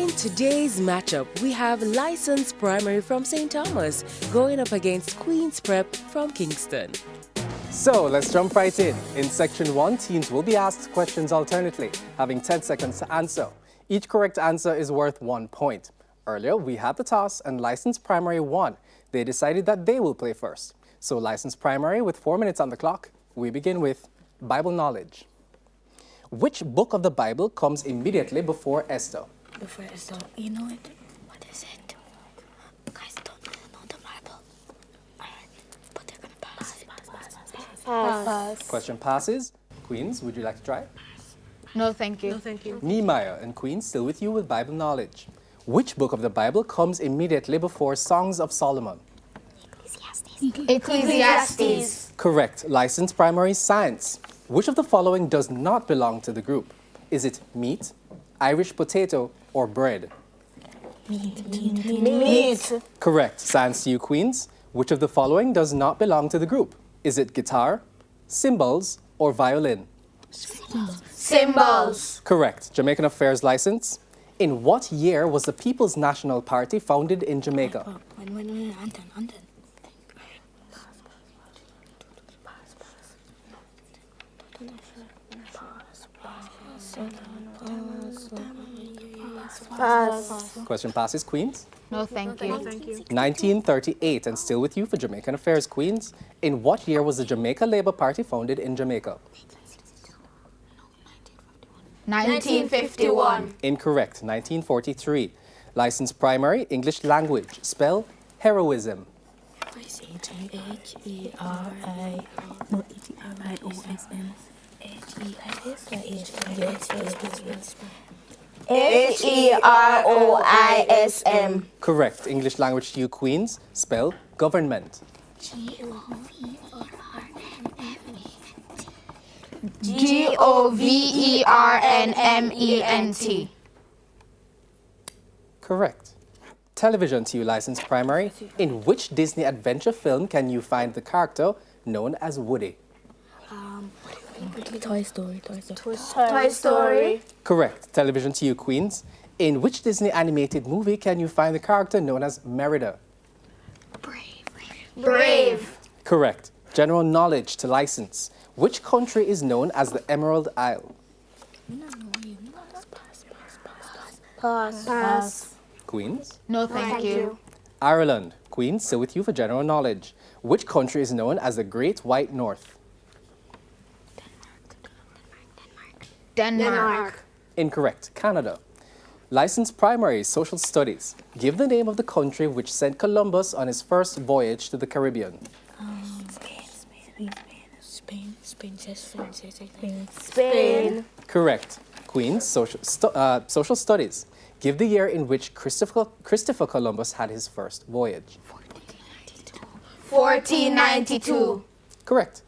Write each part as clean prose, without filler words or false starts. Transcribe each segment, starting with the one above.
In today's matchup, we have Lysonns Primary from St. Thomas going up against Queen's Prep from Kingston. So let's jump right in. In Section 1, teams will be asked questions alternately, having 10 seconds to answer. Each correct answer is worth 1 point. Earlier, we had the toss and Lysonns Primary won. They decided that they will play first. So Lysonns Primary, with 4 minutes on the clock, we begin with Bible knowledge. Which book of the Bible comes immediately before Esther? Before Esther, you know it? What is it? Guys don't know the Bible. But they're gonna pass. Pass. Question passes. Queens, would you like to try? No, thank you. No, thank you. Nehemiah and Queens, still with you with Bible knowledge. Which book of the Bible comes immediately before Songs of Solomon? Ecclesiastes. Correct. Lysonns Primary Science. Which of the following does not belong to the group? Is it meat, Irish potato, or bread? Meat. Correct. Science to you, Queens. Which of the following does not belong to the group? Is it guitar, cymbals, or violin? Cymbals. Correct. Jamaican Affairs License. In what year was the People's National Party founded in Jamaica? When, Anton. Pass. Question passes, Queens. No, thank you. 1938, and still with you for Jamaican Affairs, Queens. In what year was the Jamaica Labour Party founded in Jamaica? 1951. Incorrect. 1943. License Primary English Language. Spell heroism. Heroism. Correct. English language to you, Queens. Spell government. Government. Correct. Television to you, License Primary. In which Disney adventure film can you find the character known as Woody? Toy Story. Correct. Television to you, Queens. In which Disney animated movie can you find the character known as Merida? Brave. Correct. General knowledge to License. Which country is known as the Emerald Isle? Pass. Queens. No, thank you. Ireland. Queens, still with you for general knowledge. Which country is known as the Great White North? Denmark. Incorrect. Canada. License Primary Social Studies. Give the name of the country which sent Columbus on his first voyage to the Caribbean. Spain. Correct. Queens, Social Studies. Give the year in which Christopher Columbus had his first voyage. 1492. Correct.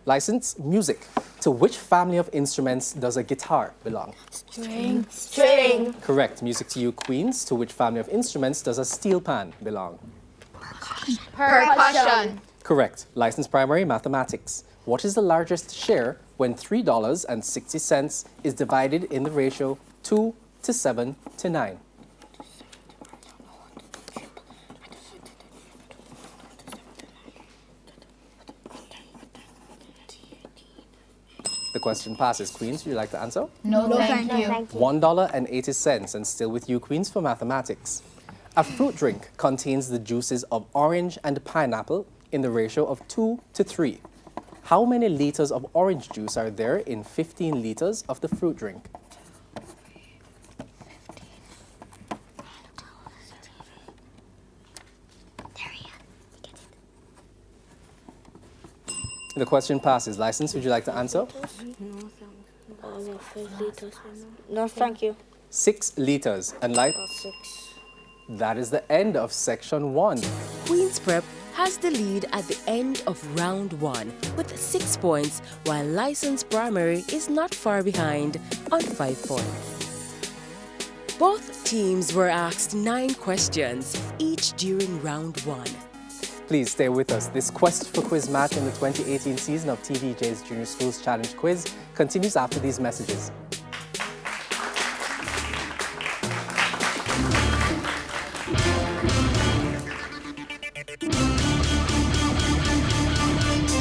License Music. To which family of instruments does a guitar belong? String. Correct. Music to you, Queens. To which family of instruments does a steel pan belong? Percussion. Correct. License Primary Mathematics. What is the largest share when $3.60 is divided in the ratio 2 to 7 to 9? The question passes. Queens, would you like to answer? No, thank you. $1.80, and still with you, Queens, for mathematics. A fruit drink contains the juices of orange and pineapple in the ratio of 2 to 3. How many liters of orange juice are there in 15 liters of the fruit drink? The question passes. License, would you like to answer? No, thank you. 6 liters. And that is the end of Section 1. Queen's Prep has the lead at the end of round 1 with 6 points, while Lysonns Primary is not far behind on 5 points. Both teams were asked 9 questions, each during round 1. Please stay with us. This Quest for Quiz match in the 2018 season of TVJ's Junior Schools Challenge Quiz continues after these messages.